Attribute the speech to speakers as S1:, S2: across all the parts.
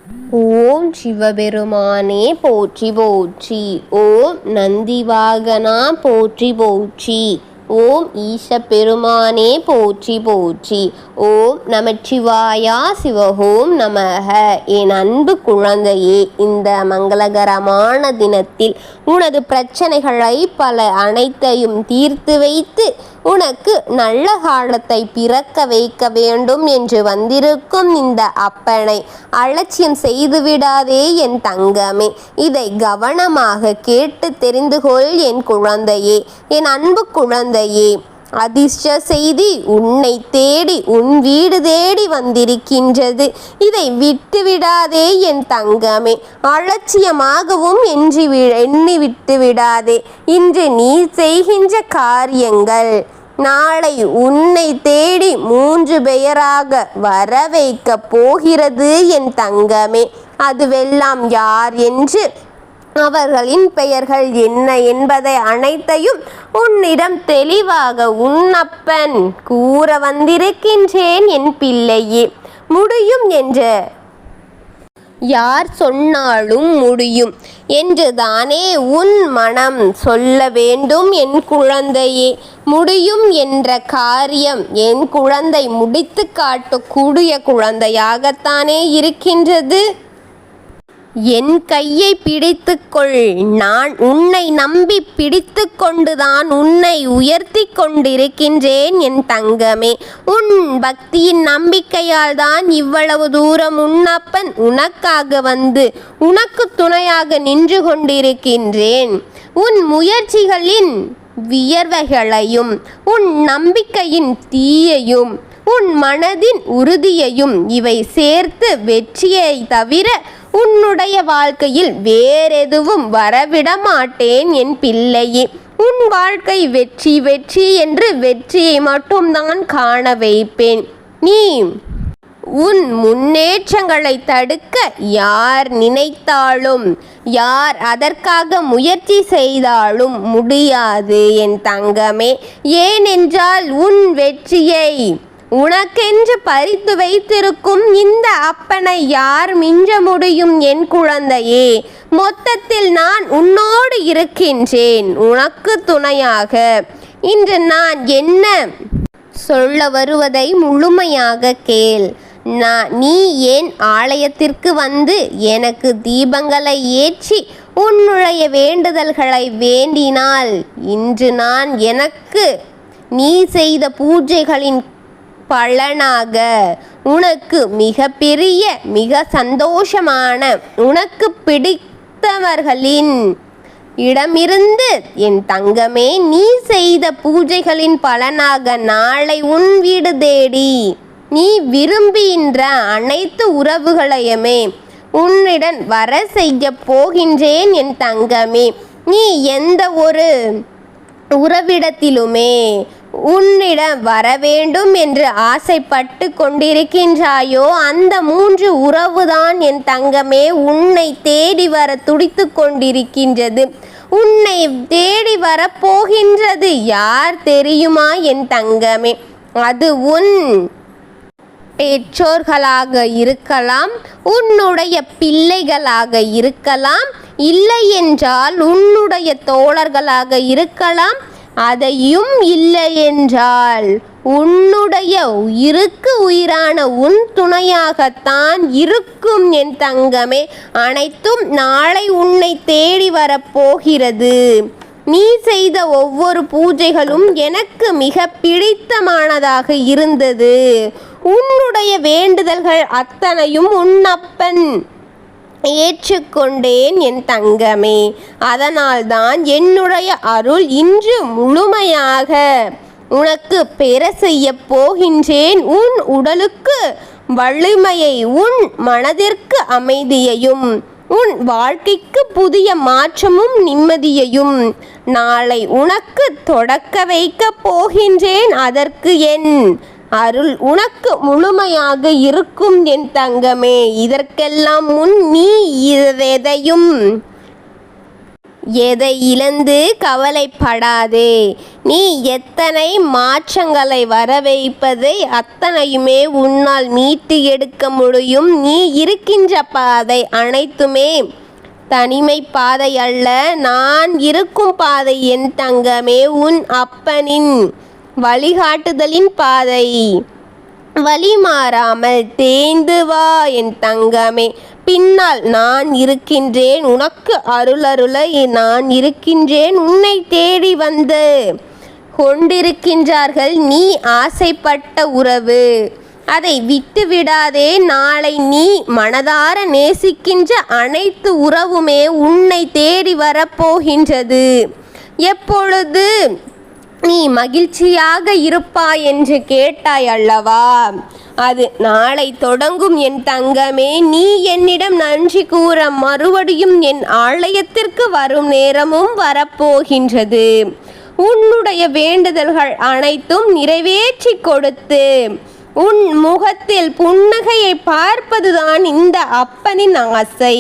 S1: ஓம் சிவபெருமானே போற்றி போற்றி. ஓம் நந்திவாகனா போற்றி போற்றி. ஓம் ஈச பெருமானே போற்றி போற்றி. ஓம் நமச்சிவாயா சிவஹோம் நமக. என் அன்பு குழந்தையே, இந்த மங்களகரமான தினத்தில் உனது பிரச்சனைகளை பல அனைத்தையும் தீர்த்து வைத்து உனக்கு நல்ல காலத்தை பிறக்க வைக்க வேண்டும் என்று வந்திருக்கும் இந்த அப்பனை அலட்சியம் செய்துவிடாதே என் தங்கமே. இதை கவனமாக கேட்டு தெரிந்து கொள் என் குழந்தையே, என் அன்பு குழந்தையே. அதிர்ஷ்ட செய்தி உன்னை தேடி உன் வீடு தேடி வந்திருக்கின்றது. இதை விட்டுவிடாதே என் தங்கமே. அலட்சியமாகவும் எண்ணி விட்டுவிடாதே. இன்று நீ செய்கின்ற காரியங்கள் நாளை உன்னை தேடி 3 பெயராக வர வைக்க போகிறது என் தங்கமே. அதுவெல்லாம் யார் என்று, அவர்களின் பெயர்கள் என்ன என்பதை அனைத்தையும் உன்னிடம் தெளிவாக உன்னப்பன் கூற வந்திருக்கின்றேன் என் பிள்ளையே. முடியும் என்ற யார் சொன்னாலும் முடியும் என்று தானே உன் மனம் சொல்ல வேண்டும் என் குழந்தையே. முடியும் என்ற காரியம் என் குழந்தை முடித்து காட்டக்கூடிய குழந்தையாகத்தானே இருக்கின்றது. என் கையை பிடித்துக்கொள். நான் உன்னை நம்பி பிடித்து கொண்டுதான் உன்னை உயர்த்தி கொண்டிருக்கின்றேன் என் தங்கமே. உன் பக்தியின் நம்பிக்கையால் தான் இவ்வளவு தூரம் உன்னப்பன் உனக்காக வந்து உனக்கு துணையாக நின்று கொண்டிருக்கின்றேன். உன் முயற்சிகளின் வியர்வைகளையும் உன் நம்பிக்கையின் தீயையும் உன் மனதின் உறுதியையும் இவை சேர்த்து வெற்றியை தவிர உன்னுடைய வாழ்க்கையில் வேறெதுவும் வரவிட மாட்டேன் என் பிள்ளையே. உன் வாழ்க்கை வெற்றி வெற்றி என்று வெற்றியை மட்டும்தான் காண வைப்பேன். நீ உன் முன்னேற்றங்களை தடுக்க யார் நினைத்தாலும் யார் அதற்காக முயற்சி செய்தாலும் முடியாது என் தங்கமே. ஏனென்றால் உன் வெற்றியை உனக்கென்று பறித்து வைத்திருக்கும் இந்த அப்பனை யார் மிஞ்ச முடியும் என் குழந்தையே. மொத்தத்தில் நான் உன்னோடு இருக்கின்றேன், உனக்கு துணையாக. இன்று நான் என்ன சொல்ல வருவதை முழுமையாக கேள். நீ ஏன் ஆலயத்திற்கு வந்து எனக்கு தீபங்களை ஏற்றி உன்னுடைய வேண்டுதல்களை வேண்டினால் இன்று நான் எனக்கு நீ செய்த பூஜைகளின் பலனாக உனக்கு மிக பெரிய மிக சந்தோஷமான உனக்கு பிடித்தவர்களின் இடமிருந்து என் தங்கமே நீ செய்த பூஜைகளின் பலனாக நாளை உன் வீடு தேடி நீ விரும்புகின்ற அனைத்து உறவுகளையுமே உன்னிடம் வர செய்ய போகின்றேன் என் தங்கமே. நீ எந்த ஒரு உறவிடத்திலுமே உன்னிடம் வர வேண்டும் என்று ஆசைப்பட்டு கொண்டிருக்கின்றாயோ அந்த 3 உறவுதான் என் தங்கமே உன்னை தேடி வர துடித்து கொண்டிருக்கின்றது. உன்னை தேடி வர போகின்றது யார் தெரியுமா என் தங்கமே? அது உன் பெற்றோர்களாக இருக்கலாம், உன்னுடைய பிள்ளைகளாக இருக்கலாம், இல்லை என்றால் உன்னுடைய தோழர்களாக இருக்கலாம், அதையும் இல்லை என்றால் உன்னுடைய உயிருக்கு உயிரான உன் துணையாகத்தான் இருக்கும் என் தங்கமே. அனைத்தும் நாளை உன்னை தேடி வரப்போகிறது. நீ செய்த ஒவ்வொரு பூஜைகளும் எனக்கு மிக பிடித்தமானதாக இருந்தது. உன்னுடைய வேண்டுதல்கள் அத்தனையும் உன்னப்பன் ஏற்றுக்கொண்டேன் என் தங்கமே. அதனால்தான் என்னுடைய அருள் இன்று முழுமையாக உனக்கு பெற செய்ய போகின்றேன். உன் உடலுக்கு வலிமையை, உன் மனதிற்கு அமைதியையும், உன் வாழ்க்கைக்கு புதிய மாற்றமும் நிம்மதியையும் நாளை உனக்கு தொடக்க வைக்க போகின்றேன். அதற்கு என் அருள் உனக்கு முழுமையாக இருக்கும் என் தங்கமே. இதற்கெல்லாம் முன் நீ எதையும் எதை இழந்து கவலைப்படாதே. நீ எத்தனை மாற்றங்களை வரவைப்பதை அத்தனையுமே உன்னால் மீட்டு எடுக்க முடியும். நீ இருக்கின்ற பாதை அனைத்துமே தனிமை பாதை அல்ல, நான் இருக்கும் பாதை என் தங்கமே. உன் அப்பனின் வழிகாட்டுதலின் பாதை. வழி மாறாமல் தேய்ந்து வா என் தங்கமே. பின்னால் நான் இருக்கின்றேன், உனக்கு அருளருள நான் இருக்கின்றேன். உன்னை தேடி வந்து கொண்டிருக்கின்றார்கள் நீ ஆசைப்பட்ட உறவு. அதை விட்டு விடாதே. நாளை நீ மனதார நேசிக்கின்ற அனைத்து உறவுமே உன்னை தேடி வரப்போகின்றது. எப்பொழுது நீ மகிழ்ச்சியாக இருப்பாய் என்று கேட்டாய் அல்லவா, அது நாளை தொடங்கும் என் தங்கமே. நீ என்னிடம் நன்றி கூற மறுபடியும் என் ஆலயத்திற்கு வரும் நேரமும் வரப்போகின்றது. உன்னுடைய வேண்டுதல்கள் அனைத்தும் நிறைவேற்றி கொடுத்து உன் முகத்தில் புன்னகையை பார்ப்பதுதான் இந்த அப்பனின் ஆசை.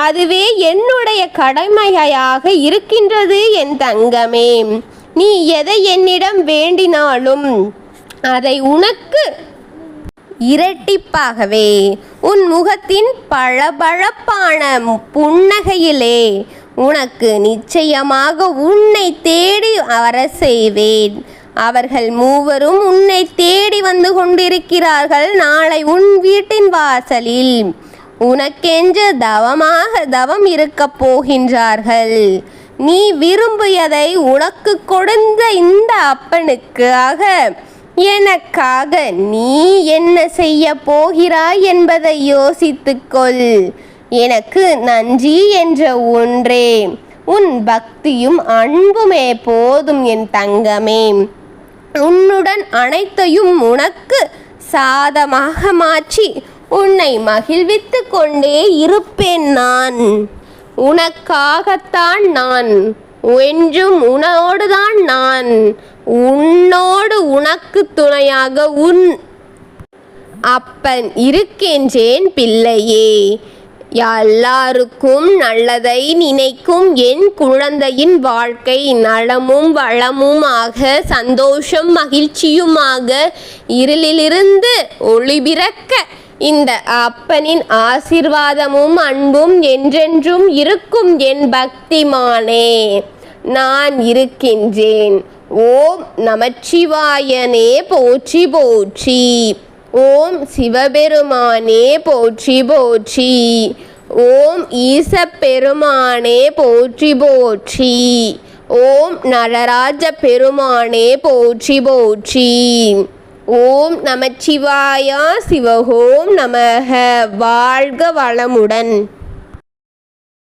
S1: அதுவே என்னுடைய கடமையாக இருக்கின்றது என் தங்கமே. நீ எதை என்னிடம் வேண்டினாலும் அதை உனக்கு இரட்டிப்பாகவே உன் முகத்தின் பளபளப்பான புன்னகையிலே உனக்கு நிச்சயமாக உன்னை தேடி வர செய்வேன். அவர்கள் மூவரும் உன்னை தேடி வந்து கொண்டிருக்கிறார்கள். நாளை உன் வீட்டின் வாசலில் உனக்கென்று தவம் இருக்க போகின்றார்கள். நீ விரும்பியதை உனக்கு கொடுத்த இந்த அப்பனுக்காக எனக்காக நீ என்ன செய்ய போகிறாய் என்பதை யோசித்துக்கொள். எனக்கு நன்றி என்ற ஒன்றே உன் பக்தியும் அன்புமே போதும் என் தங்கமே. உன்னுடன் அனைத்தையும் உனக்கு சாதமாக மாற்றி உன்னை மகிழ்வித்து கொண்டே இருப்பேன் நான். உனக்காகத்தான் நான், என்றும் உன்னோடுதான் நான். உன்னோடு உனக்கு துணையாக உன் அப்பன் இருக்கின்றேன் பிள்ளையே. எல்லாருக்கும் நல்லதை நினைக்கும் என் குழந்தையின் வாழ்க்கை நலமும் வளமுமாக, சந்தோஷம் மகிழ்ச்சியுமாக, இருளிலிருந்து ஒளி பிறக்க இந்த அப்பனின் ஆசீர்வாதமும் அன்பும் என்றென்றும் இருக்கும் என் பக்திமானே. நான் இருக்கின்றேன். ஓம் நமச்சிவாயனே போற்றி போற்றி. ஓம் சிவபெருமானே போற்றி போற்றி. ஓம் ஈசப்பெருமானே போற்றி போற்றி. ஓம் நடராஜ பெருமானே போற்றி போற்றி. ஓம் நமச்சிவாயா சிவஹோம் நமக. வாழ்க வளமுடன்.